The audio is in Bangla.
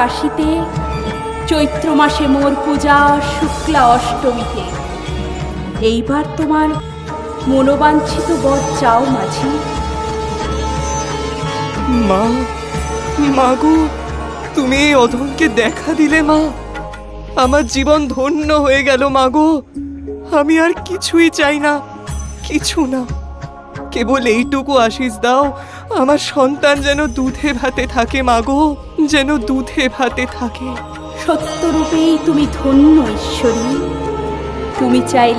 কাশিতে, চৈত্র মাসে মোর পূজা শুক্লা অষ্টমীতে। এইবার তোমার মনোবাঞ্ছিত বর চাও মাঝি। মা, মাগো, তুমি এই অধমকে দেখা দিলে মা। আমার জীবন ধন্য হয়ে গেল মাগো। আমি আর কিছুই চাই না, কিছু না। কেবল এইটুকু আশীষ দাও, আমার সন্তান যেন দুধে ভাতে থাকে মাগো, যেন দুধে ভাতে থাকে। সত্যরূপেই তুমি ধন্য ঈশ্বরী। তুমি চাইলে